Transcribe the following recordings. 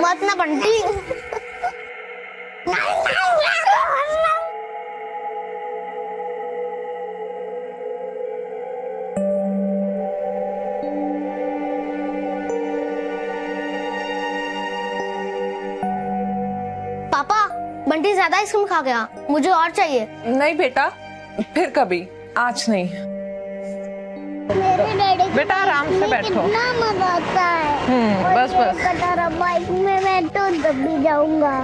मत ना बंटी। पापा, बंटी ज्यादा आइसक्रीम खा गया, मुझे और चाहिए। नहीं बेटा, फिर कभी, आज नहीं। मेरे डैडी बेटा आराम से बैठो। कितना मजा आता है। बस बस। कटारा बाइक में मैं तो दबी जाऊंगा।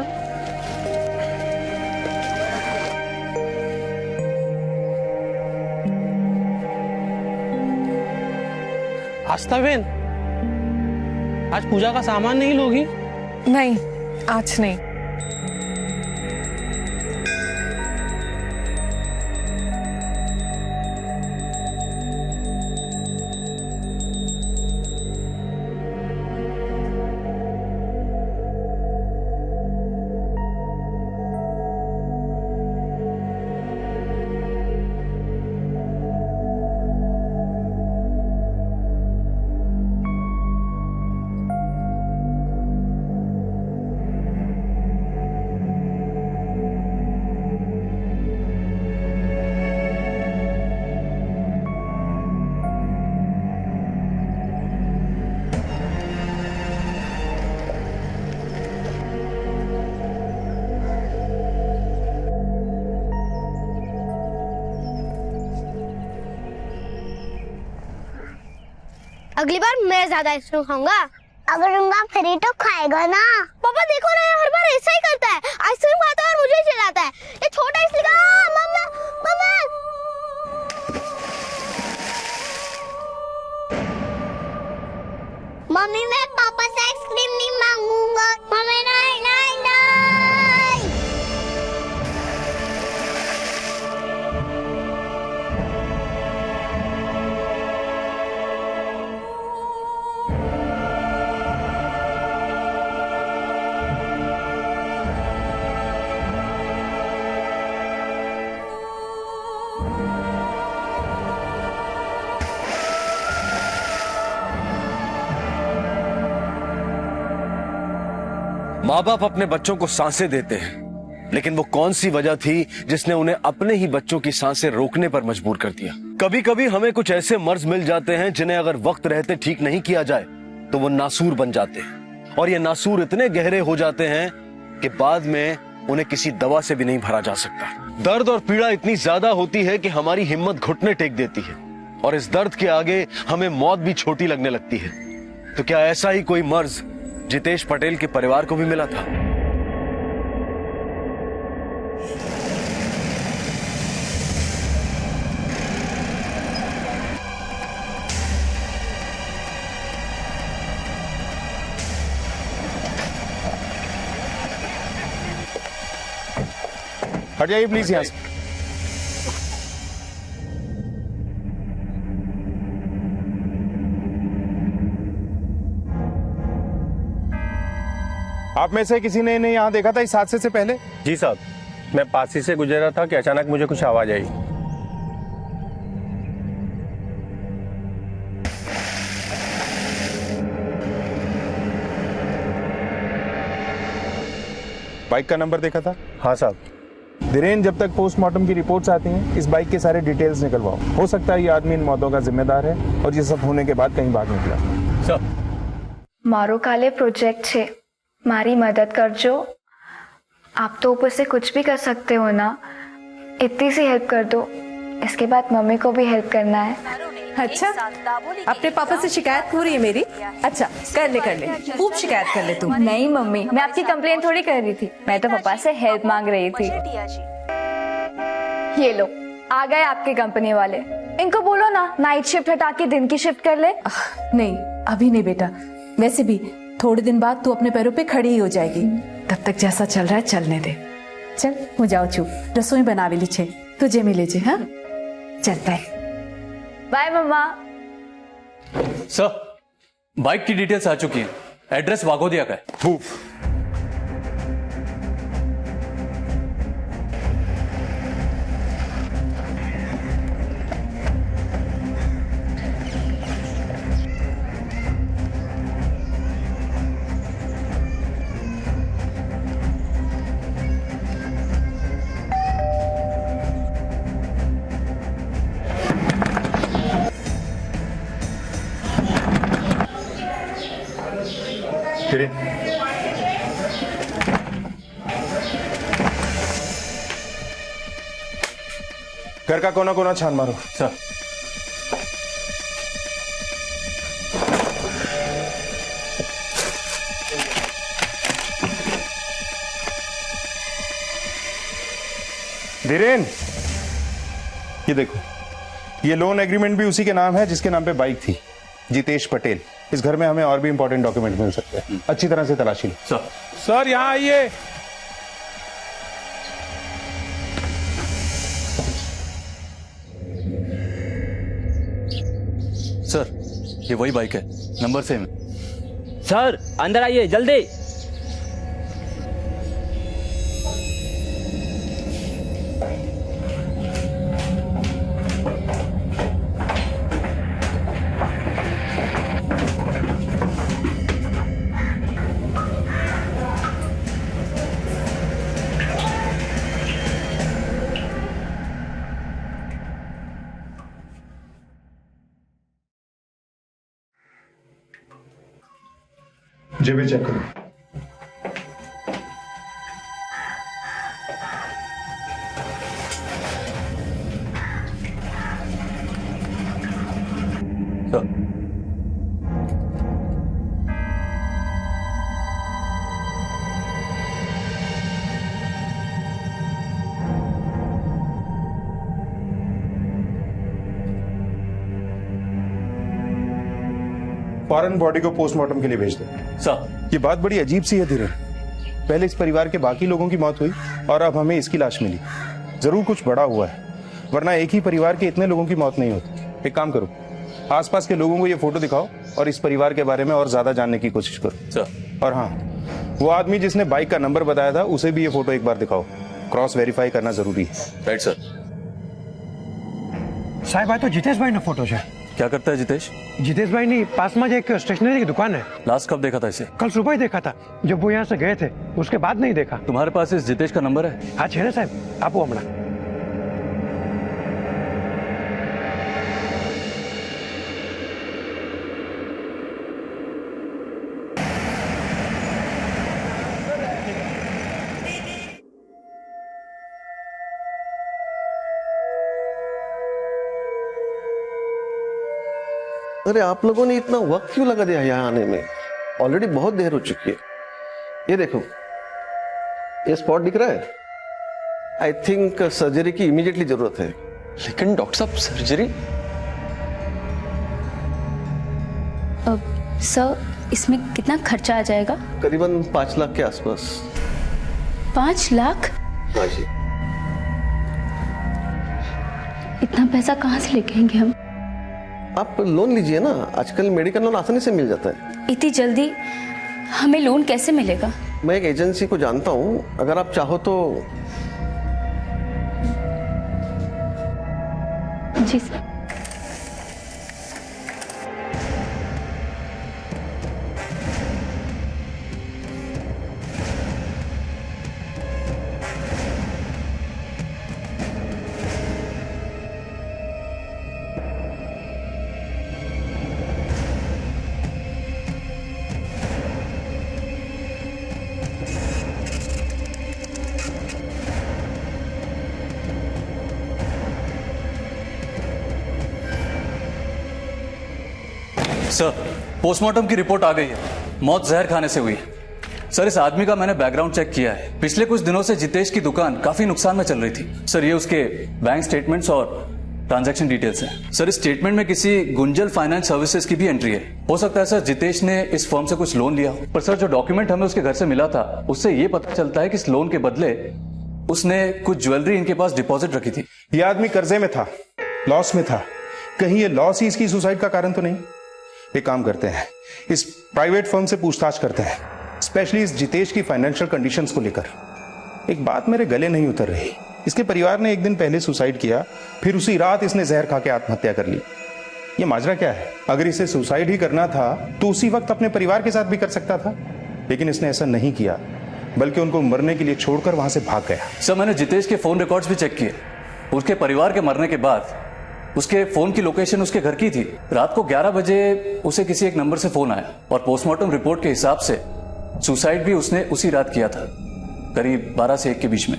आस्था बहन, आज पूजा का सामान नहीं लोगी? नहीं, आज नहीं। अगली बार मैं ज्यादा आइसक्रीम खाऊंगा। अगर उनका फ्री तो खाएगा ना। पापा देखो ना, ये हर बार ऐसा ही करता है, आइसक्रीम खाता है और मुझे ही चिल्लाता है। ये छोटा इसलिए मम्मा मम्मा। मम्मी मैं पापा से आइसक्रीम नहीं मांगूंगा। मम्मी नहीं नहीं नहीं। माँ बाप अपने बच्चों को सांसें देते हैं, लेकिन वो कौन सी वजह थी जिसने उन्हें अपने ही बच्चों की सांसें रोकने पर मजबूर कर दिया? कभी कभी हमें कुछ ऐसे मर्ज मिल जाते हैं जिन्हें अगर वक्त रहते ठीक नहीं किया जाए तो वो नासूर बन जाते हैं, और ये नासूर इतने गहरे हो जाते हैं कि बाद में उन्हें किसी दवा से भी नहीं भरा जा सकता। दर्द और पीड़ा इतनी ज्यादा होती है कि हमारी हिम्मत घुटने टेक देती है, और इस दर्द के आगे हमें मौत भी छोटी लगने लगती है। तो क्या ऐसा ही कोई मर्ज जितेश पटेल के परिवार को भी मिला था? हट जाइए प्लीज यहां से। आप में से किसी ने इन्हें यहाँ देखा था इस हादसे से पहले? जी साहब, मैं पास ही से गुजर रहा था कि अचानक मुझे कुछ आवाज आई। बाइक का नंबर देखा था? हाँ साहब। धीरेन, जब तक पोस्टमार्टम की रिपोर्ट्स आती हैं इस बाइक के सारे डिटेल्स निकलवाओ। हो सकता है ये आदमी इन मौतों का जिम्मेदार है और ये सब होने के बाद कहीं भाग निकला। सर, मारो काले प्रोजेक्ट छे, मारी मदद करजो। आप तो ऊपर से कुछ भी कर सकते हो ना, इतनी सी हेल्प कर दो। इसके बाद मम्मी को भी हेल्प करना है। अच्छा, अपने पापा से शिकायत हो रही है मेरी? अच्छा, कर ले खूब शिकायत कर ले तू। नहीं मम्मी, मैं आपकी कंप्लेन थोड़ी कर रही थी, मैं तो पापा से हेल्प मांग रही थी। ये लो, आ गए आपके कंपनी वाले। इनको बोलो ना नाइट शिफ्ट हटा के दिन की शिफ्ट कर ले। नहीं, अभी नहीं बेटा। वैसे भी थोड़े दिन बाद तू अपने पैरों पे खड़ी ही हो जाएगी। तब तक जैसा चल रहा है चलने दे। चल, हो जाओ चुप, रसोई बनावे ली छे, तुझे मिले जे। हाँ चल, बाय मम्मा। सर, बाइक की डिटेल्स आ चुकी हैं। एड्रेस वाघोदिया का है। घर का कोना कोना छान मारो। सर। धीरेन, ये देखो, ये लोन एग्रीमेंट भी उसी के नाम है जिसके नाम पे बाइक थी, जितेश पटेल। इस घर में हमें और भी इंपॉर्टेंट डॉक्यूमेंट मिल सकते हैं, अच्छी तरह से तलाशी लो। सर। सर यहाँ आइए। सर, ये वही बाइक है, नंबर सेम है। सर अंदर आइए जल्दी। जेबें चेक करो। सर। फौरन बॉडी को पोस्टमार्टम के लिए भेज दो। सर। ये बात बड़ी अजीब सी है धीरे। पहले इस परिवार के बाकी लोगों की मौत हुई और अब हमें इसकी लाश मिली। जरूर कुछ बड़ा हुआ है, वरना एक ही परिवार के इतने लोगों की मौत नहीं होती। एक काम करो, आसपास के लोगों को ये फोटो दिखाओ और इस परिवार के बारे में और ज्यादा जानने की कोशिश करो। सर। और हाँ, वो आदमी जिसने बाइक का नंबर बताया था उसे भी ये फोटो एक बार दिखाओ। क्रॉस वेरीफाई करना जरूरी है। Right sir. साहब आ तो जितेश भाई ने फोटो है। क्या करता है जितेश? जितेश भाई ने पास में एक स्टेशनरी की दुकान है। लास्ट कब देखा था इसे? कल सुबह ही देखा था, जब वो यहाँ से गए थे, उसके बाद नहीं देखा। तुम्हारे पास इस जितेश का नंबर है? हाँ छे साहब, आप वो हमारा। अरे आप लोगों ने इतना वक्त क्यों लगा दिया यहाँ आने में? ऑलरेडी बहुत देर हो चुकी है। ये देखो, ये स्पॉट दिख रहा है। आई थिंक सर्जरी की इमीडिएटली जरूरत है। लेकिन डॉक्टर साहब सर्जरी? सर इसमें कितना खर्चा आ जाएगा? करीबन 5 लाख के आसपास। 5 लाख? हाँ जी। इतना पैसा कहाँ से लेके आएंगे हम? आप लोन लीजिए ना, आजकल मेडिकल लोन आसानी से मिल जाता है। इतनी जल्दी हमें लोन कैसे मिलेगा? मैं एक एजेंसी को जानता हूँ, अगर आप चाहो तो। जी सर। सर, पोस्टमार्टम की रिपोर्ट आ गई है। मौत जहर खाने से हुई है। सर, इस आदमी का मैंने बैकग्राउंड चेक किया है। पिछले कुछ दिनों से जितेश की दुकान काफी नुकसान में चल रही थी। सर, ये उसके बैंक स्टेटमेंट्स और ट्रांजैक्शन डिटेल्स हैं। सर, इस स्टेटमेंट में किसी गुंजल फाइनेंस सर्विसेज की भी एंट्री है। हो सकता है सर जितेश ने इस फर्म से कुछ लोन लिया हो। पर सर, जो डॉक्यूमेंट हमें उसके घर से मिला था, उससे ये पता चलता है कि इस लोन के बदले उसने कुछ ज्वेलरी इनके पास डिपॉजिट रखी थी। ये आदमी कर्जे में था, लॉस में था। कहीं ये लॉस ही इसकी सुसाइड का कारण तो नहीं? एक काम करते हैं, इस प्राइवेट फर्म से पूछताछ करते हैं, स्पेशली इस जितेश की फाइनेंशियल कंडीशंस को लेकर। एक बात मेरे गले नहीं उतर रही, इसके परिवार ने एक दिन पहले सुसाइड किया, फिर उसी रात इसने जहर खा के आत्महत्या कर ली। ये माजरा क्या है? अगर इसे सुसाइड ही करना था तो उसी वक्त अपने परिवार के साथ भी कर सकता था, लेकिन इसने ऐसा नहीं किया, बल्कि उनको मरने के लिए छोड़कर वहां से भाग गया। सर, मैंने जितेश के फोन रिकॉर्ड्स भी चेक किए। उसके परिवार के मरने के बाद उसके फोन की लोकेशन उसके घर की थी। रात को 11 बजे उसे किसी एक नंबर से फोन आया और पोस्टमार्टम रिपोर्ट के हिसाब से सुसाइड भी उसने उसी रात किया था, करीब 12 से 1 के बीच में।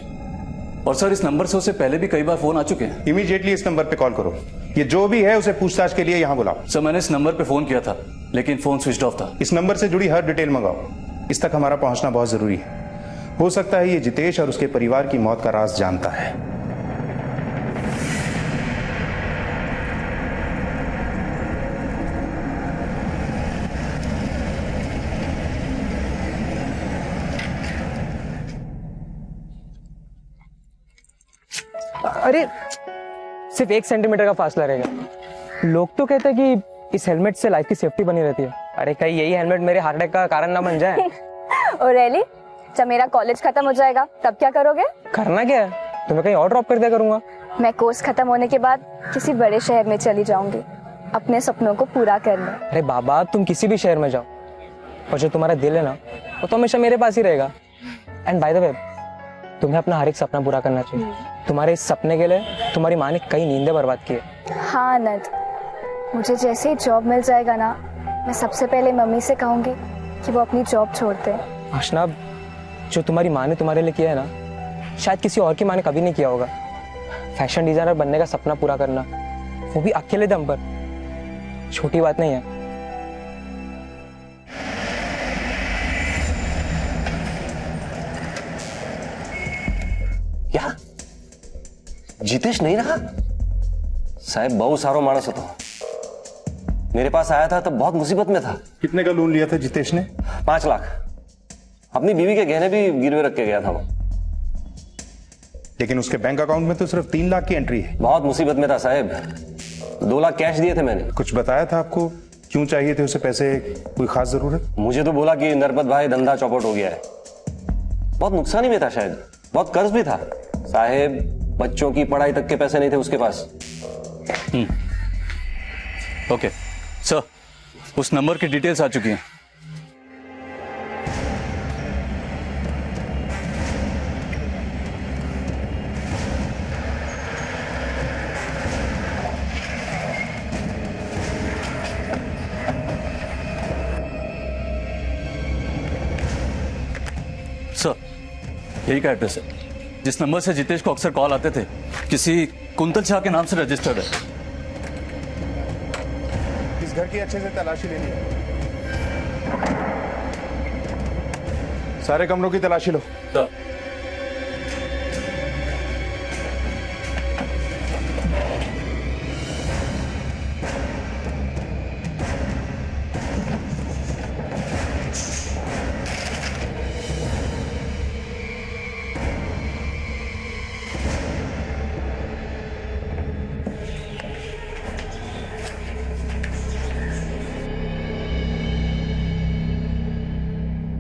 और सर इस नंबर से उसे पहले भी कई बार फोन आ चुके हैं। इमीडिएटली इस नंबर पे कॉल करो। ये जो भी है उसे पूछताछ के लिए यहाँ बुलाओ। सर मैंने इस नंबर पे फोन किया था लेकिन फोन स्विच ऑफ था। इस नंबर से जुड़ी हर डिटेल मंगाओ। इस तक हमारा पहुंचना बहुत जरूरी है। हो सकता है ये जितेश और उसके परिवार की मौत का राज जानता है। अरे सिर्फ 1 सेंटीमीटर का फासला रहेगा। लोग तो कहते हैं कि इस हेलमेट से लाइफ की सेफ्टी बनी रहती है। अरे कहीं यही हेलमेट मेरे हार्ट अटैक का कारण ना बन जाए। और रैली, जब मेरा कॉलेज खत्म हो जाएगा तब क्या करोगे? करना क्या है, तुम्हें कहीं और ड्रॉप कर दिया करूंगा। मैं कोर्स खत्म होने के बाद किसी बड़े शहर में चली जाऊंगी अपने सपनों को पूरा करने। अरे बाबा, तुम किसी भी शहर में जाओ और जो तुम्हारा दिल है ना वो तो हमेशा मेरे पास ही रहेगा। एंड बाय द वे, तुम्हें अपना हर एक सपना पूरा करना चाहिए। तुम्हारे इस सपने के लिए तुम्हारी माँ ने कई नींदें बर्बाद की है। हाँ आनंद, मुझे जैसे ही जॉब मिल जाएगा ना, मैं सबसे पहले मम्मी से कहूंगी कि वो अपनी जॉब छोड़ दे। आशना, जो तुम्हारी माँ ने तुम्हारे लिए किया है ना, शायद किसी और की माँ ने कभी नहीं किया होगा। फैशन डिजाइनर बनने का सपना पूरा करना, वो भी अकेले दम पर, छोटी बात नहीं है। क्या जितेश नहीं रहा? साहब बहुत सारो मानस હતો। मेरे पास आया था तो बहुत मुसीबत में था। कितने का लोन लिया था जितेश ने? 5 लाख। अपनी बीवी के गहने भी गिरवे रख के गया था वो। लेकिन उसके बैंक अकाउंट में तो सिर्फ 3 लाख की एंट्री है। बहुत मुसीबत में था साहब। 2 लाख कैश दिए थे मैंने। कुछ बताया था आपको क्यों चाहिए थे उसे पैसे? कोई खास जरूरत? मुझे तो बोला कि नरपत भाई धंधा चौपट हो गया है। बहुत नुकसान ही में था शायद, बहुत कर्ज भी था साहेब। बच्चों की पढ़ाई तक के पैसे नहीं थे उसके पास। ओके सर, उस नंबर की डिटेल्स आ चुकी हैं। सर यही का एड्रेस है जिस नंबर से जितेश को अक्सर कॉल आते थे। किसी कुंतल शाह के नाम से रजिस्टर्ड है। इस घर की अच्छे से तलाशी लेनी है। सारे कमरों की तलाशी लो।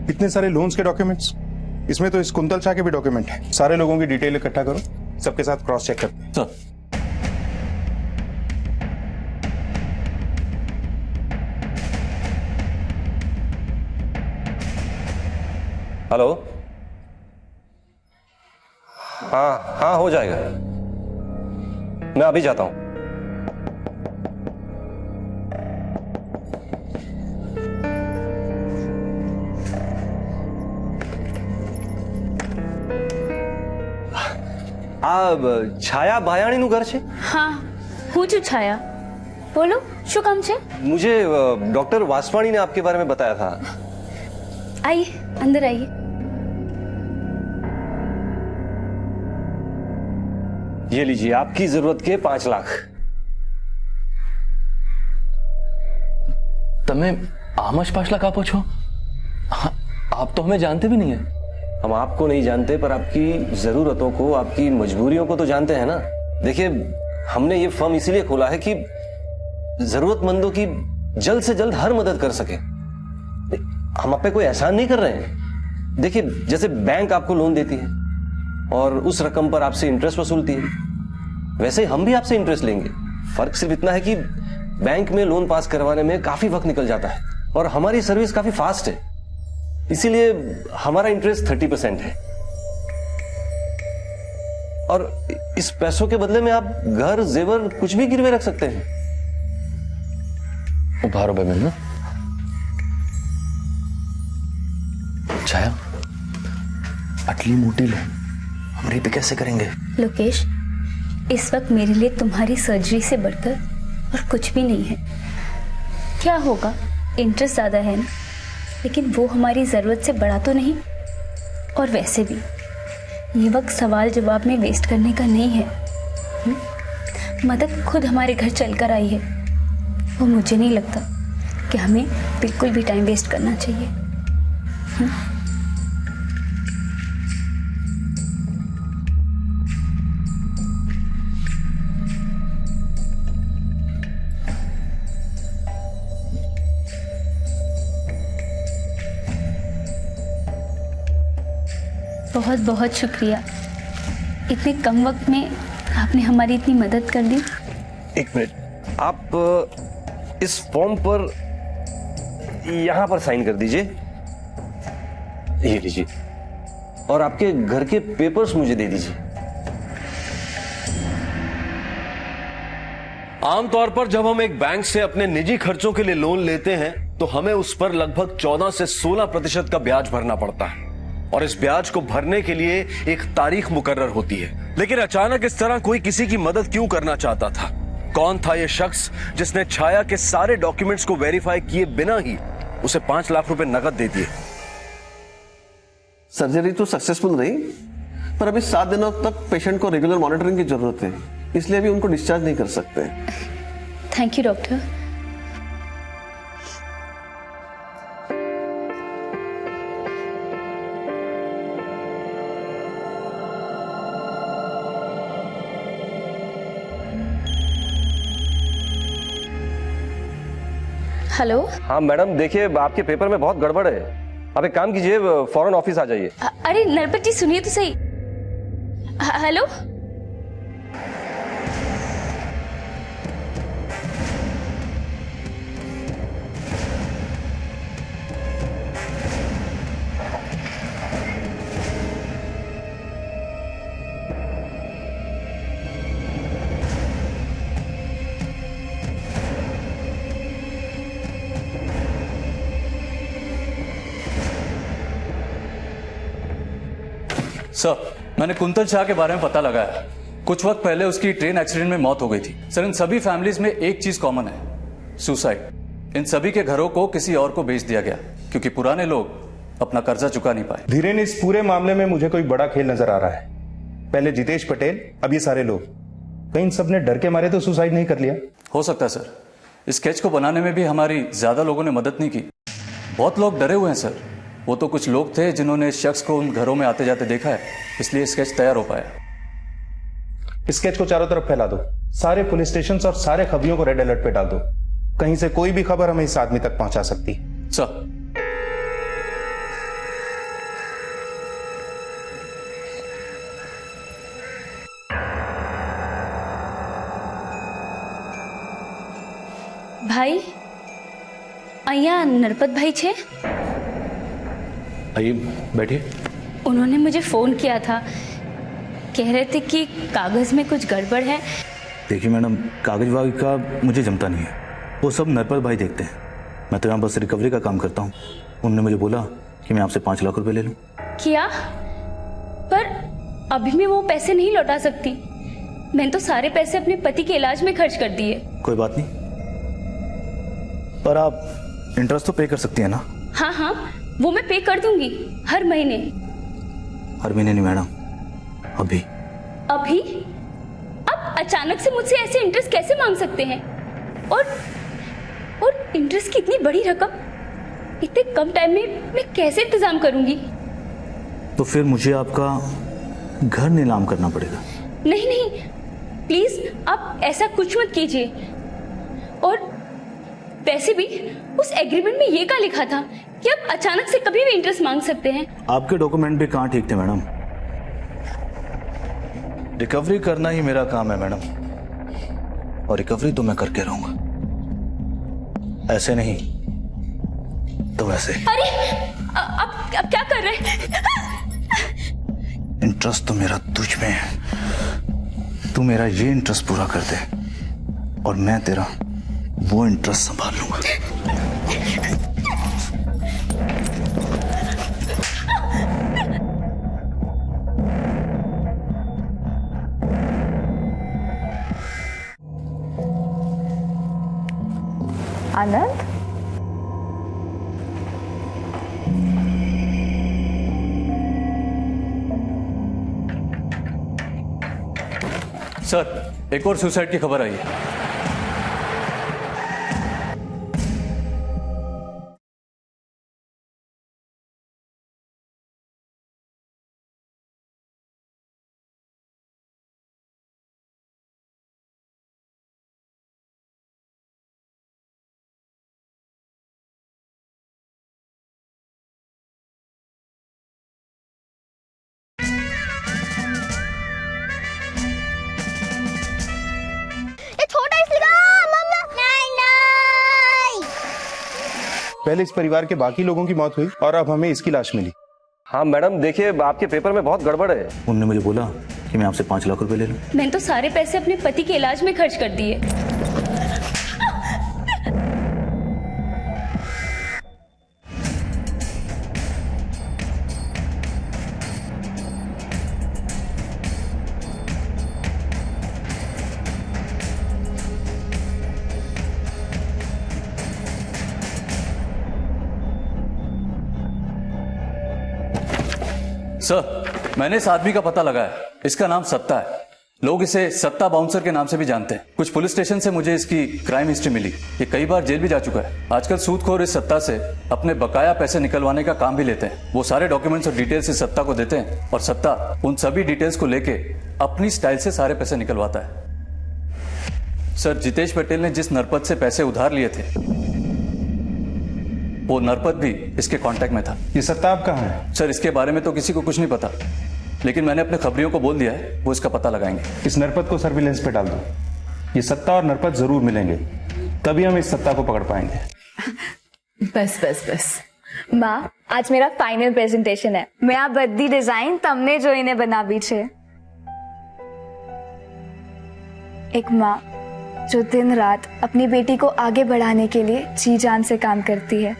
इतने सारे लोन्स के डॉक्यूमेंट्स, इसमें तो इस कुंतल शाह के भी डॉक्यूमेंट है। सारे लोगों की डिटेल इकट्ठा करो, सबके साथ क्रॉस चेक करते हैं। हेलो, हाँ हाँ हो जाएगा, मैं अभी जाता हूं। छाया भायाणी નું ઘર છે? हाँ, હું છું छाया। बोलो, શું કામ છે? मुझे डॉक्टर वासवाणी ने आपके बारे में बताया था। आइए, अंदर आइए। ये लीजिए, आपकी जरूरत के 5 लाख। તમે આમ જ 5 લાખ આપો છો? आप तो हमें जानते भी नहीं है। हम आपको नहीं जानते पर आपकी जरूरतों को, आपकी मजबूरियों को तो जानते हैं ना। देखिए, हमने ये फर्म इसीलिए खोला है कि जरूरतमंदों की जल्द से जल्द हर मदद कर सके। हम आप पे कोई एहसान नहीं कर रहे हैं। देखिए, जैसे बैंक आपको लोन देती है और उस रकम पर आपसे इंटरेस्ट वसूलती है, वैसे ही हम भी आपसे इंटरेस्ट लेंगे। फर्क सिर्फ इतना है कि बैंक में लोन पास करवाने में काफी वक्त निकल जाता है और हमारी सर्विस काफी फास्ट है, इसीलिए हमारा इंटरेस्ट 30% है। और इस पैसों के बदले में आप घर, जेवर कुछ भी गिरवे रख सकते हैं। उभारो बेबे ना। छाया, आटली मोटी लोन हम रीपे कैसे करेंगे? लोकेश, इस वक्त मेरे लिए तुम्हारी सर्जरी से बढ़कर और कुछ भी नहीं है। क्या होगा, इंटरेस्ट ज़्यादा है ना, लेकिन वो हमारी ज़रूरत से बड़ा तो नहीं। और वैसे भी ये वक्त सवाल जवाब में वेस्ट करने का नहीं है। मदद खुद हमारे घर चलकर आई है, वो मुझे नहीं लगता कि हमें बिल्कुल भी टाइम वेस्ट करना चाहिए। बहुत बहुत शुक्रिया, इतने कम वक्त में आपने हमारी इतनी मदद कर दी। एक मिनट, आप इस फॉर्म पर यहां पर साइन कर दीजिए। ये लीजिए, और आपके घर के पेपर्स मुझे दे दीजिए। आमतौर पर जब हम एक बैंक से अपने निजी खर्चों के लिए लोन लेते हैं तो हमें उस पर लगभग 14 से 16% का ब्याज भरना पड़ता है, और इस ब्याज को भरने के लिए एक तारीख मुकर्रर होती है। लेकिन अचानक इस तरह कोई किसी की मदद क्यों करना चाहता था? कौन था यह शख्स जिसने छाया के सारे डॉक्यूमेंट्स को वेरीफाई किए बिना ही उसे 5 लाख रुपए नकद दे दिए? सर्जरी तो सक्सेसफुल रही, पर अभी 7 दिनों तक पेशेंट को रेगुलर मॉनिटरिंग की जरूरत है, इसलिए अभी उनको डिस्चार्ज नहीं कर सकते। Thank you doctor. हेलो। हाँ मैडम, देखिए आपके पेपर में बहुत गड़बड़ है। आप एक काम कीजिए, फौरन ऑफिस आ जाइए। अरे नरपत जी सुनिए तो सही। हेलो। सर, मैंने कुंतल शाह के बारे में पता लगाया। कुछ वक्त पहले उसकी ट्रेन एक्सीडेंट में मौत हो गई थी। सर, इन सभी फैमिलीज में एक चीज कॉमन है, सुसाइड। इन सभी के घरों को किसी और को बेच दिया गया क्योंकि पुराने लोग अपना कर्जा चुका नहीं पाए। धीरेन, इस पूरे मामले में मुझे कोई बड़ा खेल नजर आ रहा है। पहले जितेश पटेल, अब ये सारे लोग, कहीं इन सब ने डर के मारे तो सुसाइड नहीं कर लिया? हो सकता है सर। इस स्केच को बनाने में भी हमारी ज्यादा लोगों ने मदद नहीं की। बहुत लोग डरे हुए हैं सर। वो तो कुछ लोग थे जिन्होंने इस शख्स को उन घरों में आते जाते देखा है, इसलिए स्केच तैयार हो पाया। स्केच को चारों तरफ फैला दो, सारे पुलिस स्टेशन और सारे खबरियों को रेड अलर्ट पे डाल दो। कहीं से कोई भी खबर हमें इस आदमी तक पहुंचा सकती। सर। भाई, અહીંયા नरपत भाई छे? आइए बैठिए। उन्होंने मुझे फोन किया था, कह रहे थे कि कागज में कुछ गड़बड़ है। देखिए मैडम, कागज वागज का मुझे जमता नहीं है, वो सब नरपत भाई देखते हैं। मैं तो यहाँ बस रिकवरी का काम करता हूँ। उन्होंने मुझे बोला कि मैं आपसे 5 लाख रुपए ले लूँ। क्या? पर अभी मैं वो पैसे नहीं लौटा सकती। मैंने तो सारे पैसे अपने पति के इलाज में खर्च कर दिए। कोई बात नहीं, पर आप इंटरेस्ट तो पे कर सकती है ना? हाँ हाँ, वो मैं पे कर दूंगी हर महीने। हर महीने नहीं मैडम, अभी। अभी? आप अचानक से मुझसे ऐसे इंटरेस्ट कैसे मांग सकते हैं? और इंटरेस्ट की इतनी बड़ी रकम इतने कम टाइम में मैं कैसे इंतजाम करूंगी? तो फिर मुझे आपका घर नीलाम करना पड़ेगा। नहीं नहीं, प्लीज आप ऐसा कुछ मत कीजिए। और वैसे भी उस एग्रीमेंट में ये क्या लिखा था कि आप अचानक से कभी भी इंटरेस्ट मांग सकते हैं? आपके डॉक्यूमेंट भी कहाँ ठीक थे मैडम। रिकवरी करना ही मेरा काम है मैडम, और रिकवरी तो मैं करके रहूंगा, ऐसे नहीं तो वैसे। अरे आप क्या कर रहे हैं? इंटरेस्ट तो मेरा तुझ में है, तू मेरा ये इंटरेस्ट पूरा कर दे और मैं तेरा वो इंटरेस्ट संभाल लूंगा। आनंद, सर एक और सुसाइड की खबर आई है। पहले इस परिवार के बाकी लोगों की मौत हुई और अब हमें इसकी लाश मिली। हाँ मैडम, देखिए आपके पेपर में बहुत गड़बड़ है। उन्होंने मुझे बोला कि मैं आपसे 5 लाख रुपए ले लूं। मैंने तो सारे पैसे अपने पति के इलाज में खर्च कर दिए। सर मैंने इस आदमी का पता लगाया, इसका नाम सत्ता है। लोग इसे सत्ता बाउंसर के नाम से भी जानते हैं। कुछ पुलिस स्टेशन से मुझे इसकी क्राइम हिस्ट्री मिली। ये कई बार जेल भी जा चुका है। आजकल सूदखोर इस सत्ता से अपने बकाया पैसे निकलवाने का काम भी लेते हैं। वो सारे डॉक्यूमेंट्स और डिटेल्स इस सत्ता को देते हैं और सत्ता उन सभी डिटेल्स को लेके अपनी स्टाइल से सारे पैसे निकलवाता है। सर जितेश पटेल ने जिस नरपत से पैसे उधार लिए थे वो नरपत भी इसके कांटेक्ट में था। ये सत्ता अब कहाँ है? सर इसके बारे में तो किसी को कुछ नहीं पता, लेकिन मैंने अपने खबरियों को बोल दिया है, वो इसका पता लगाएंगे। इस नरपत को सर्विलेंस पे डाल दो। ये सत्ता और नरपत जरूर मिलेंगे, तभी हम इस सत्ता को पकड़ पाएंगे। बस बस बस। माँ आज मेरा फाइनल प्रेजेंटेशन है। मैं आ बदी डिजाइन तमने जो इन्हें बनावी छे। एक माँ जो दिन रात अपनी बेटी को आगे बढ़ाने के लिए जी जान से काम करती है।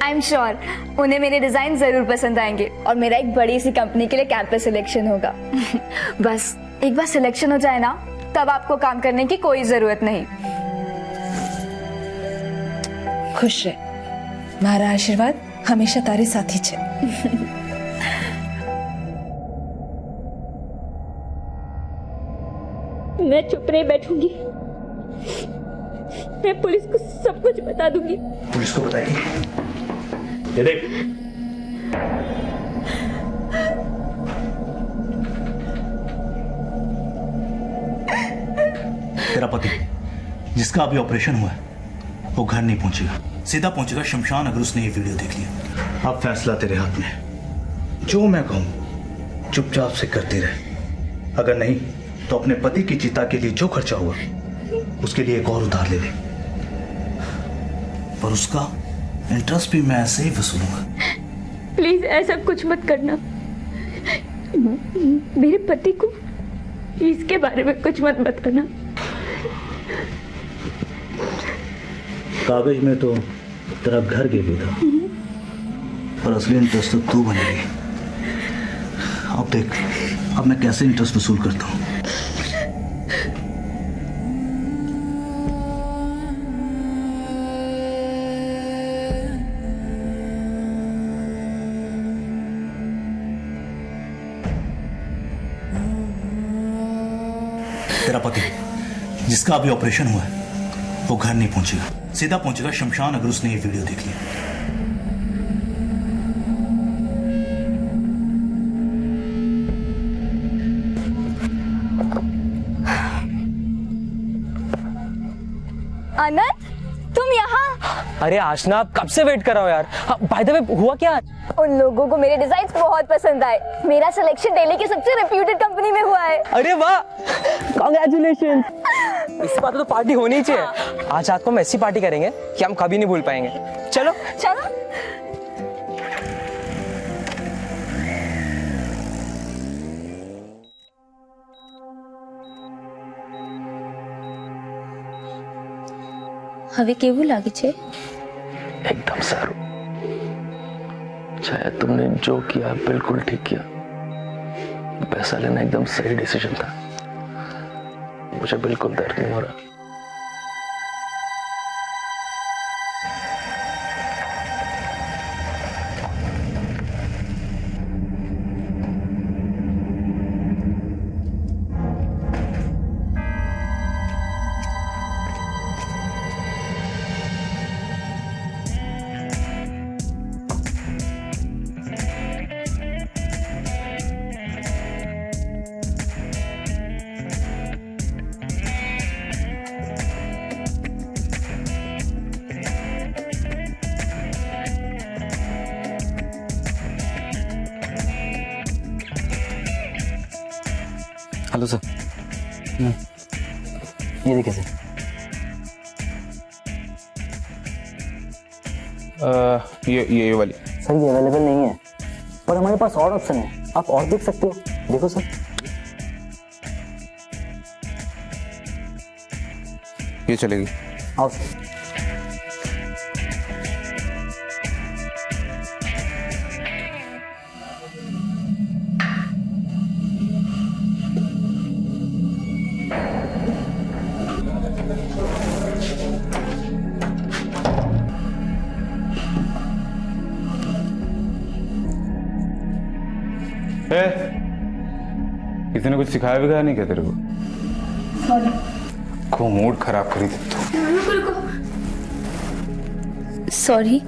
आई एम श्योर उन्हें मेरे डिजाइन जरूर पसंद आएंगे और मेरा एक बड़ी सी कंपनी के लिए कैंपस सिलेक्शन होगा। बस एक बार सिलेक्शन हो जाए ना, तब आपको काम करने की कोई जरूरत नहीं। खुश रह, मारा आशीर्वाद हमेशा तारे साथी छे। मैं चुप नहीं बैठूंगी, मैं पुलिस को सब कुछ बता दूंगी। पुलिस को बताएगी? ये देख, तेरा पति जिसका अभी ऑपरेशन हुआ है वो घर नहीं पहुंचेगा, सीधा पहुंचेगा शमशान, अगर उसने ये वीडियो देख लिया। अब फैसला तेरे हाथ में। जो मैं कहूं चुपचाप से करती रहे, अगर नहीं तो अपने पति की चिता के लिए जो खर्चा हुआ उसके लिए एक और उधार ले ले, पर उसका इंटरेस्ट भी मैं ऐसे ही वसूलूंगा। प्लीज ऐसा कुछ मत करना। मेरे पति को इसके बारे में कुछ मत बताना। कागज में तो तेरा घर गिरवी था, पर असली इंटरेस्ट तो तू बनेगी। अब देख, अब मैं कैसे इंटरेस्ट वसूल करता हूं। तेरा पति जिसका अभी ऑपरेशन हुआ है वो घर नहीं पहुंचेगा, सीधा पहुंचेगा शमशान, अगर उसने ये वीडियो देख लिया। अनंत तुम यहाँ? अरे आशना, आप कब से वेट कर रहा हो यार। बाय द वे हुआ क्या? उन लोगों को मेरे डिजाइन बहुत पसंद आए। मेरा सिलेक्शन दिल्ली की सबसे रेप्यूटेड कंपनी में हुआ है। अरे वाह, कांग्रेचुलेशन। इस बात तो पार्टी होनी चाहिए। आज रात को हम ऐसी पार्टी करेंगे कि हम कभी नहीं भूल पाएंगे। चलो चलो। હવે કેવું લાગે છે? एकदम सारू। शायद तुमने जो किया बिल्कुल ठीक किया। पैसा लेना एकदम सही डिसीजन था। मुझे बिल्कुल दर्द नहीं हो रहा। Hello sir. ये देखिए सर। ये वाली सर ये अवेलेबल नहीं है, पर हमारे पास और ऑप्शन है, आप और देख सकते हो। देखो सर। ये चलेगी। आओ सर। किसी ने कुछ सिखाया भी नहीं क्या तेरे को? को मूड खराब करी दे तू। सॉरी,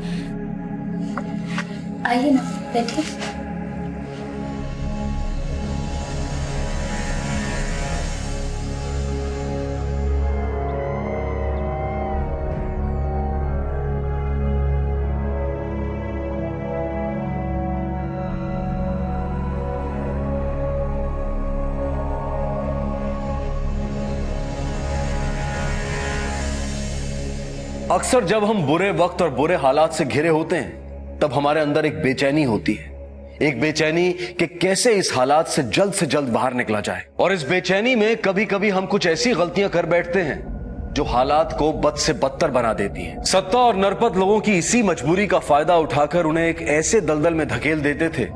आइए ना, बैठिए। अक्सर जब हम बुरे वक्त और बुरे हालात से घिरे होते हैं तब हमारे अंदर एक बेचैनी होती है, एक बेचैनी कि कैसे इस हालात से जल्द बाहर निकला जाए। और इस बेचैनी में कभी कभी हम कुछ ऐसी गलतियां कर बैठते हैं जो हालात को बद से बदतर बना देती हैं। सत्ता और नरपत लोगों की इसी मजबूरी का फायदा उठाकर उन्हें एक ऐसे दलदल में धकेल देते थे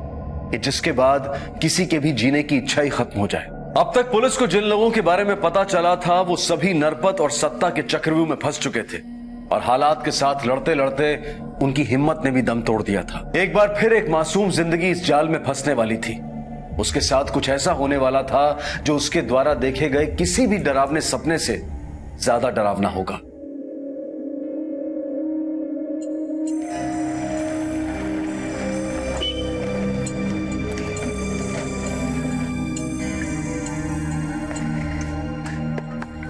कि जिसके बाद किसी के भी जीने की इच्छा ही खत्म हो जाए। अब तक पुलिस को जिन लोगों के बारे में पता चला था वो सभी नरपत और सत्ता के चक्रव्यूह में फंस चुके थे और हालात के साथ लड़ते लड़ते उनकी हिम्मत ने भी दम तोड़ दिया था। एक बार फिर एक मासूम जिंदगी इस जाल में फंसने वाली थी। उसके साथ कुछ ऐसा होने वाला था जो उसके द्वारा देखे गए किसी भी डरावने सपने से ज्यादा डरावना होगा।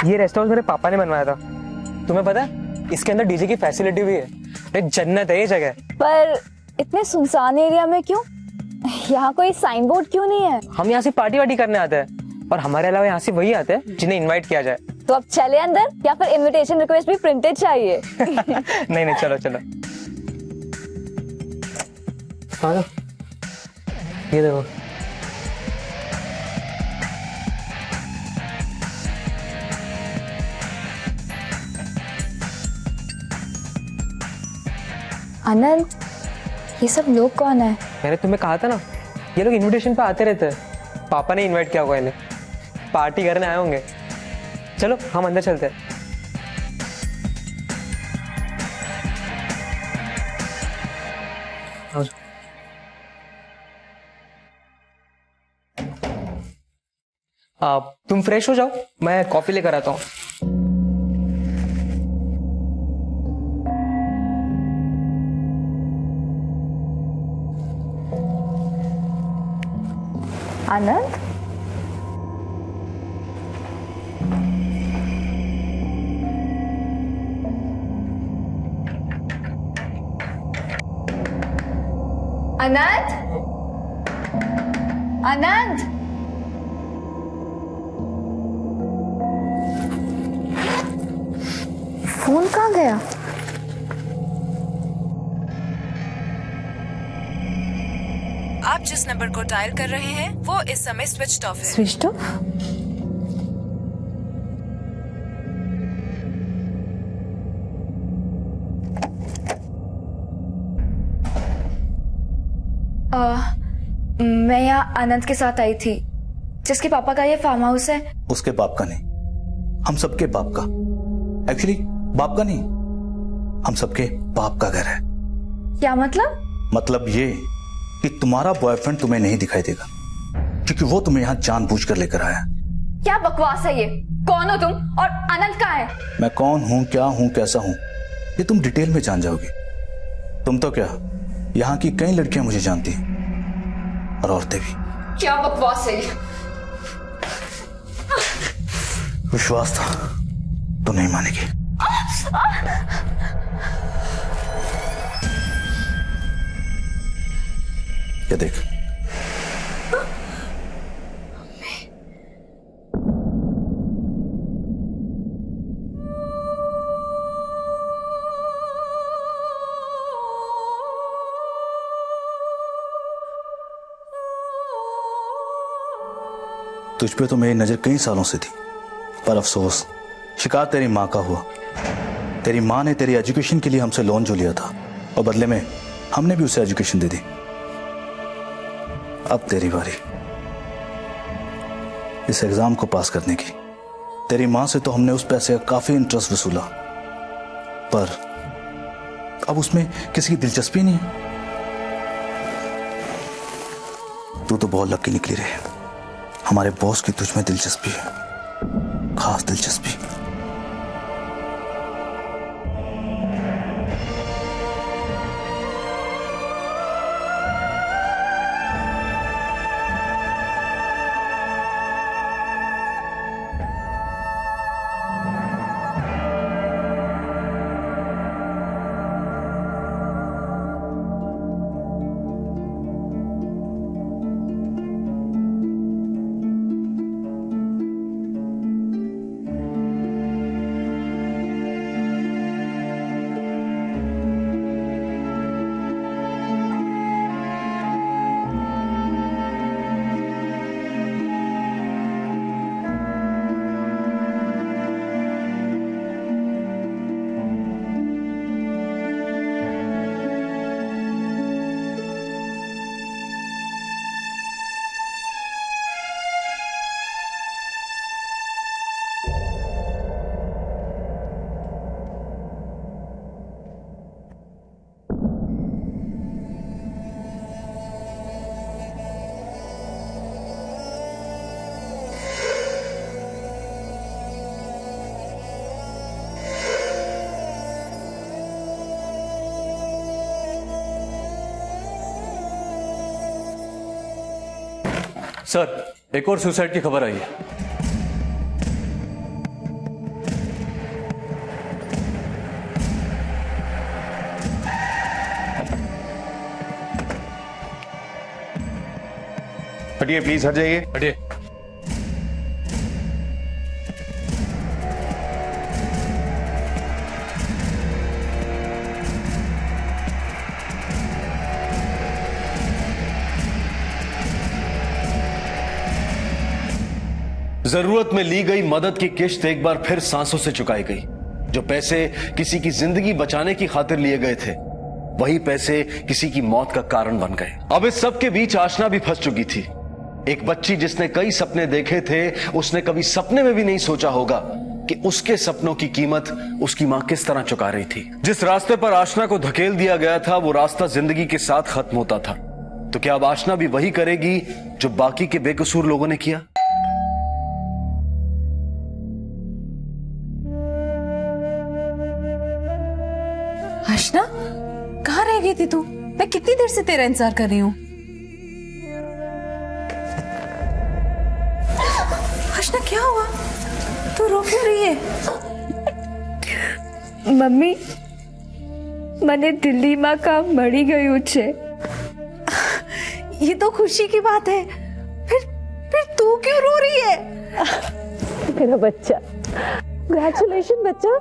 ये रेस्ट हाउस मेरे पापा ने बनवाया था। तुम्हें पता है इसके अंदर डीजे की फैसिलिटी भी है। एक जन्नत है ये जगह। पर इतने सुनसान एरिया में क्यों? यहाँ कोई साइन बोर्ड क्यों नहीं है? हम यहाँ से पार्टी वार्टी करने आते हैं और हमारे अलावा यहाँ से वही आते हैं जिन्हें इनवाइट किया जाए। तो अब चले अंदर या फिर इनविटेशन रिक्वेस्ट भी प्रिंटेड चाहिए? नहीं चलो चलो। ये देखो। आनंद, ये सब लोग कौन है? मैंने तुम्हें कहा था ना, ये लोग इनविटेशन पे आते रहते हैं। पापा ने इनवाइट किया होगा इन्हें, पार्टी करने आए होंगे। चलो हम अंदर चलते हैं। तुम फ्रेश हो जाओ, मैं कॉफी लेकर आता हूँ। आनंद, आनंद, आनंद, फोन कहाँ गया? आप जिस नंबर को डायल कर रहे हैं वो इस समय स्विच ऑफ है। Switch off? मैं यहाँ आनंद के साथ आई थी, जिसके पापा का ये फार्म हाउस है। उसके बाप का नहीं, हम सबके बाप का। एक्चुअली बाप का नहीं, हम सबके बाप का घर है। क्या मतलब? मतलब ये कि तुम्हारा बॉयफ्रेंड तुम्हें नहीं दिखाई देगा क्योंकि वो तुम्हें यहाँ जानबूझकर लेकर आया। क्या बकवास है ये? कौन हो तुम और आनंद कहाँ है? मैं कौन हूँ, क्या हूँ, कैसा हूँ, ये तुम डिटेल में जान जाओगे। तुम तो क्या, यहाँ की कई लड़कियां मुझे जानती हैं और औरतें भी। क्या बकवास है ये? विश्वास था तो नहीं मानेगी। ये देख, तुझ पे तो मेरी नजर कई सालों से थी, पर अफसोस शिकार तेरी माँ का हुआ। तेरी माँ ने तेरी एजुकेशन के लिए हमसे लोन जो लिया था और बदले में हमने भी उसे एजुकेशन दे दी। अब तेरी बारी इस एग्जाम को पास करने की। तेरी माँ से तो हमने उस पैसे का काफी इंटरेस्ट वसूला, पर अब उसमें किसी की दिलचस्पी नहीं है। तू तो बहुत लकी निकली रे। हमारे बॉस की तुझ में दिलचस्पी है, खास दिलचस्पी। सर, एक और सुसाइड की खबर आई है। हटिए प्लीज, हट जाइए। हटिए। जरूरत में ली गई मदद की किश्त एक बार फिर सांसों से चुकाई गई। जो पैसे किसी की जिंदगी बचाने की खातिर लिए गए थे, वही पैसे किसी की मौत का कारण बन गए। अब इस सब के बीच आशना भी फंस चुकी थी। एक बच्ची जिसने कई सपने देखे थे, उसने कभी सपने में भी नहीं सोचा होगा कि उसके सपनों की कीमत उसकी मां किस तरह चुका रही थी। जिस रास्ते पर आशना को धकेल दिया गया था, वो रास्ता जिंदगी के साथ खत्म होता था। तो क्या अब आशना भी वही करेगी जो बाकी के बेकसूर लोगों ने किया? आशना, कहाँ रह गई थी तू? मैं कितनी देर से तेरा इंतजार कर रही हूँ। आशना, क्या हुआ? तू रो क्यों रही है? મમ્મી મને દિલ્હીમાં કામ મળી ગયું છે। ये तो खुशी की बात है। फिर तू क्यों रो रही है? मेरा बच्चा, कंग्रेचुलेशन बच्चा।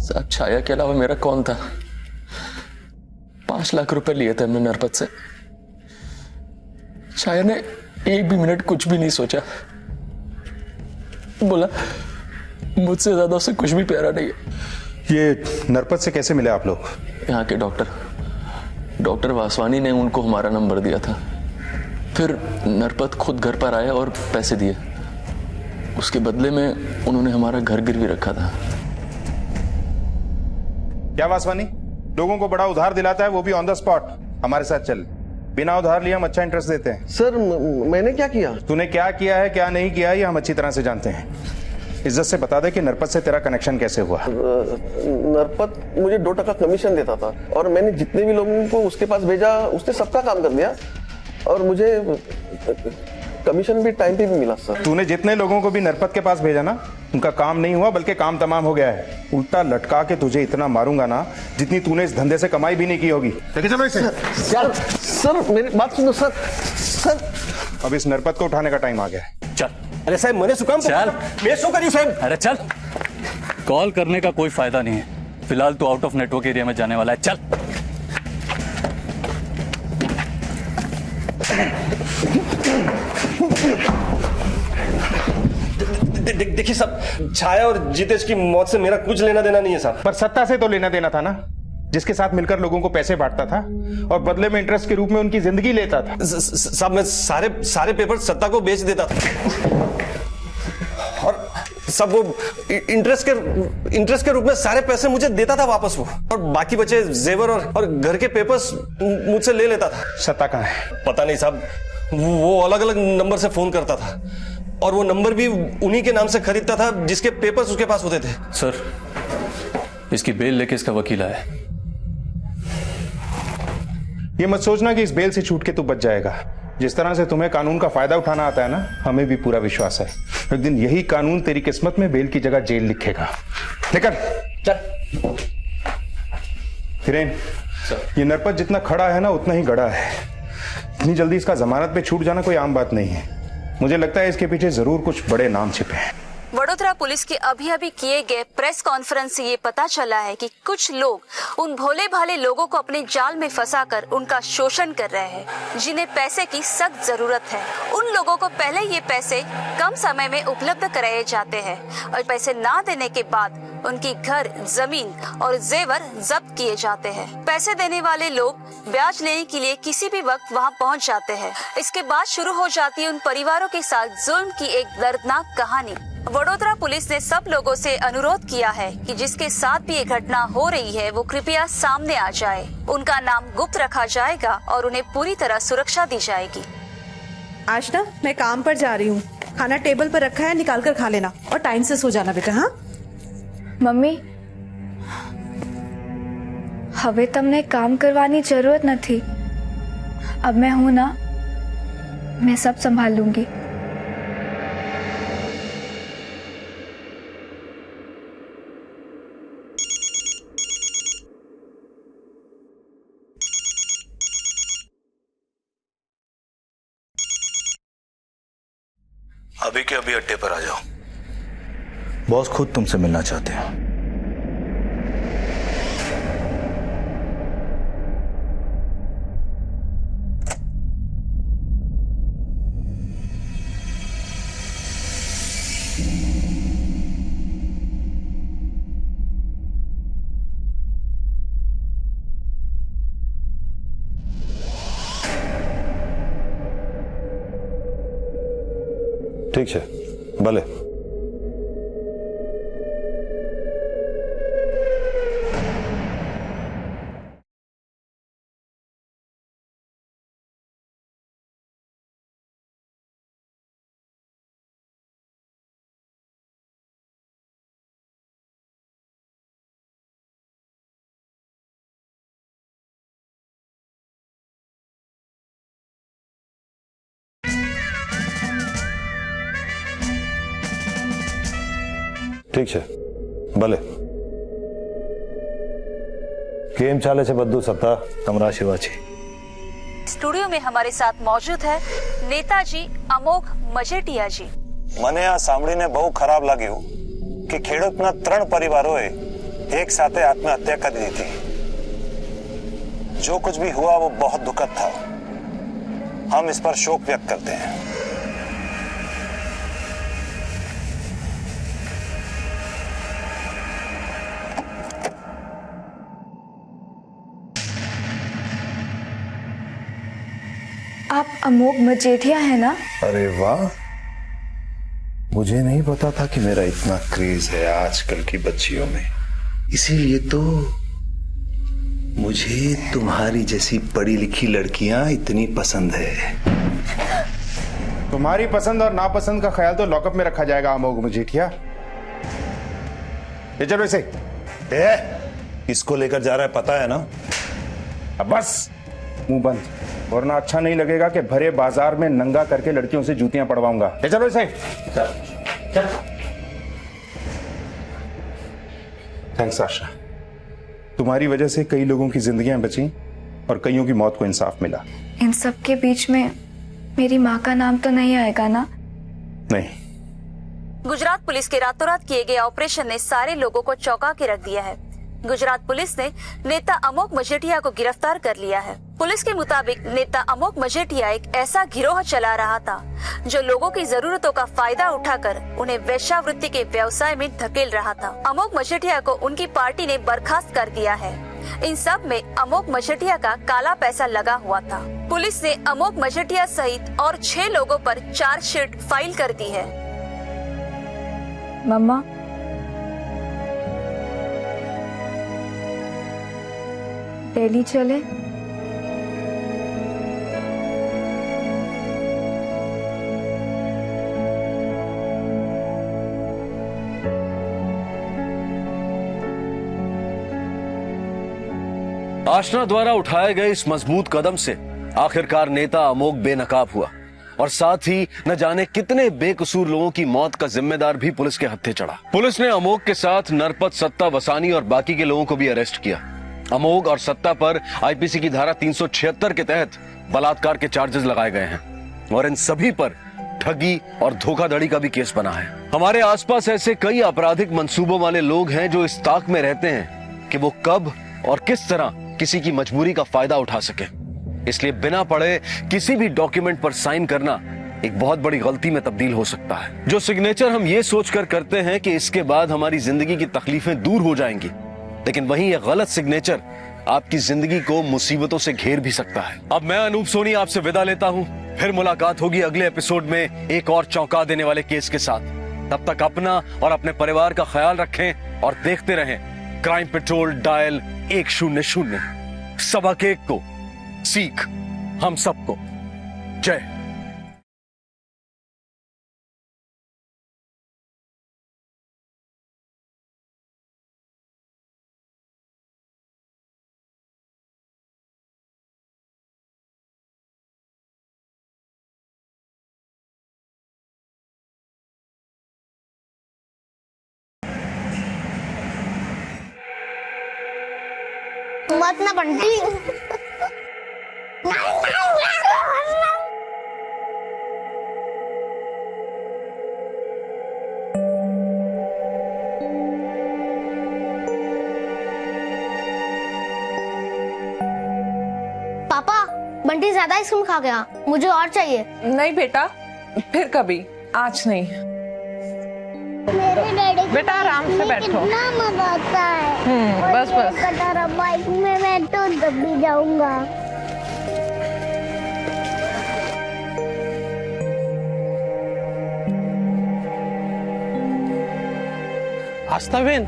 साहब, छाया के अलावा मेरा कौन था? 5 लाख रुपए लिए थे हमने नरपत से। छाया ने एक भी मिनट कुछ भी नहीं सोचा, बोला मुझसे ज्यादा उसे कुछ भी प्यारा नहीं है। ये नरपत से कैसे मिले आप लोग? यहाँ के डॉक्टर वासवानी ने उनको हमारा नंबर दिया था। फिर नरपत खुद घर पर आया और पैसे दिए। उसके बदले में उन्होंने हमारा घर गिरवी रखा था। क्या वासवानी, लोगों को बड़ा उधार दिलाता है, वो भी ऑन द स्पॉट। हमारे साथ चल, बिना उधार लिए हम अच्छा इंटरेस्ट देते हैं। सर मैंने क्या किया? तूने क्या किया है क्या नहीं किया है ये हम अच्छी तरह से जानते हैं। इज्जत से बता दे कि नरपत से तेरा कनेक्शन कैसे हुआ? नरपत मुझे 2% कमीशन देता था और मैंने जितने भी लोगों को उसके पास भेजा उसने सबका काम कर दिया और मुझे कमीशन भी टाइम पे भी मिला सर। तूने जितने लोगों को भी नरपत के पास भेजा ना, उनका काम नहीं हुआ बल्कि काम तमाम हो गया है। उल्टा लटका के तुझे इतना मारूंगा ना जितनी तूने इस धंधे से कमाई भी नहीं की होगी। लेके चलो इसे। सर मेरी बात सुनो सर। सर अब इस नरपत को उठाने का टाइम आ गया है। चल। अरे साहब मैंने सुकाम चल। मैं शो करी साहब। अरे चल, कॉल करने का कोई फायदा नहीं है, फिलहाल तो आउट ऑफ नेटवर्क एरिया में जाने वाला है। चल। देखिए साहब, छाया और जितेश की मौत से मेरा कुछ लेना देना नहीं है साहब। पर सत्ता से तो लेना देना था ना, जिसके साथ मिलकर लोगों को पैसे बांटता था और बदले में इंटरेस्ट के रूप में उनकी जिंदगी लेता था। साहब मैं सारे पेपर सत्ता को बेच देता था और सब वो इंटरेस्ट के रूप में सारे पैसे मुझे देता था वापस वो, और बाकी बचे जेवर और घर के पेपर्स मुझसे ले लेता था। सत्ता कहाँ है? पता नहीं साहब, वो अलग अलग नंबर से फोन करता था और वो नंबर भी उन्हीं के नाम से खरीदता था जिसके पेपर्स उसके पास होते थे। सर, इसकी बेल लेके इसका वकील आया। ये मत सोचना कि इस बेल से छूट के तू बच जाएगा। जिस तरह से तुम्हें कानून का फायदा उठाना आता है ना, हमें भी पूरा विश्वास है एक दिन यही कानून तेरी किस्मत में बेल की जगह जेल लिखेगा। निकल चल। हिरेन, ये नरपत जितना खड़ा है ना उतना ही गड़ा है। इतनी जल्दी इसका जमानत पे छूट जाना कोई आम बात नहीं है। मुझे लगता है इसके पीछे जरूर कुछ बड़े नाम छिपे हैं। वडोदरा पुलिस के अभी अभी किए गए प्रेस कॉन्फ्रेंस से ये पता चला है कि कुछ लोग उन भोले भाले लोगों को अपने जाल में फंसाकर उनका शोषण कर रहे हैं, जिन्हें पैसे की सख्त जरूरत है। उन लोगों को पहले ये पैसे कम समय में उपलब्ध कराए जाते हैं और पैसे ना देने के बाद उनकी घर, जमीन और जेवर जब्त किए जाते हैं। पैसे देने वाले लोग ब्याज लेने के लिए किसी भी वक्त वहां पहुंच जाते हैं। इसके बाद शुरू हो जाती है उन परिवारों के साथ जुल्म की एक दर्दनाक कहानी। वडोदरा पुलिस ने सब लोगों से अनुरोध किया है कि जिसके साथ भी ये घटना हो रही है वो कृपया सामने आ जाए। उनका नाम गुप्त रखा जाएगा और उन्हें पूरी तरह सुरक्षा दी जाएगी। आज ना मैं काम पर जा रही हूँ, खाना टेबल पर रखा है, निकाल कर खा लेना और टाइम से सो जाना बेटा। हाँ मम्मी, હવે તમને કામ કરવાની જરૂરત નથી। अब मैं हूं ना, मैं सब संभाल लूंगी। अभी के अभी अड्डे पर आ जाओ, बॉस खुद तुमसे मिलना चाहते हैं। ठीक है, भले। ठीक है, भले। केम चाले छे बद्दू सत्ता तमरा शिवाजी। स्टूडियो में हमारे साथ मौजूद है नेताजी अमोघ मजेटिया जी। મને આ સાંભળીને બહુ ખરાબ લાગ્યું કે ખેડૂતના 3 પરિવારોએ એક સાથે આત્મહત્યા કરી दी थी। जो कुछ भी हुआ वो बहुत दुखद था। हम इस पर शोक व्यक्त करते हैं। आप अमोघ मजेठिया है ना? अरे वाह, मुझे नहीं पता था कि मेरा इतना क्रेज है आजकल की बच्चियों में। इसीलिए तो मुझे तुम्हारी जैसी पढ़ी लिखी लड़कियां इतनी पसंद है। तुम्हारी पसंद और नापसंद का ख्याल तो लॉकअप में रखा जाएगा अमोघ मजीठिया। ये चलो इसे। किसको लेकर जा रहा है पता है ना? अब बस मुंह बंद, वरना अच्छा नहीं लगेगा कि भरे बाजार में नंगा करके लड़कियों से जूतियां पड़वाऊंगा। ये चलो इसे। थैंक्स आशा, तुम्हारी वजह से कई लोगों की जिंदगियां बची और कईयों की मौत को इंसाफ मिला। इन सब के बीच में मेरी माँ का नाम तो नहीं आएगा ना? नहीं। गुजरात पुलिस के रातों रात किए गए ऑपरेशन ने सारे लोगों को चौंका के रख दिया है। गुजरात पुलिस ने नेता अमोघ मजीठिया को गिरफ्तार कर लिया है। पुलिस के मुताबिक नेता अमोघ मजीठिया एक ऐसा गिरोह चला रहा था जो लोगों की जरूरतों का फायदा उठाकर उन्हें वेश्यावृत्ति के व्यवसाय में धकेल रहा था। अमोघ मजीठिया को उनकी पार्टी ने बर्खास्त कर दिया है। इन सब में अमोघ मजीठिया का काला पैसा लगा हुआ था। पुलिस ने अमोघ मजीठिया सहित और 6 लोगों पर चार्जशीट फाइल कर दी है। मम्मा, दिल्ली चले? आशना द्वारा उठाए गए इस मजबूत कदम से आखिरकार नेता अमोघ बेनकाब हुआ और साथ ही न जाने कितने बेकसूर लोगों की मौत का जिम्मेदार भी पुलिस के हत्थे चढ़ा। पुलिस ने अमोघ के साथ नरपत, सत्ता, वसानी और बाकी के लोगों को भी अरेस्ट किया। अमोघ और सत्ता पर आईपीसी की धारा 376 के तहत बलात्कार के चार्जेस लगाए गए हैं और इन सभी पर ठगी और धोखाधड़ी का भी केस बना है। हमारे आसपास ऐसे कई आपराधिक मंसूबों वाले लोग हैं जो इस ताक में रहते हैं कि वो कब और किस तरह किसी की मजबूरी का फायदा उठा सके। इसलिए बिना पढ़े किसी भी डॉक्यूमेंट पर साइन करना एक बहुत बड़ी गलती में तब्दील हो सकता है। जो सिग्नेचर हम ये सोचकर करते हैं कि इसके बाद हमारी जिंदगी की तकलीफें दूर हो जाएंगी, लेकिन वहीं यह गलत सिग्नेचर आपकी जिंदगी को मुसीबतों से घेर भी सकता है। अब मैं अनूप सोनी आपसे विदा लेता हूं। फिर मुलाकात होगी अगले एपिसोड में एक और चौंका देने वाले केस के साथ। तब तक अपना और अपने परिवार का ख्याल रखें और देखते रहें क्राइम पेट्रोल डायल 100। सबक एक को सीख हम सबको। जय। मत ना बंटी। पापा, बंटी ज्यादा आइसक्रीम खा गया, मुझे और चाहिए। नहीं बेटा, फिर कभी, आज नहीं। मेरे डैडी बेटा आराम से बैठो। कितना मजा आता है। बस बस। कटारा बाइक में मैं तो जब भी जाऊंगा। आस्था बेन,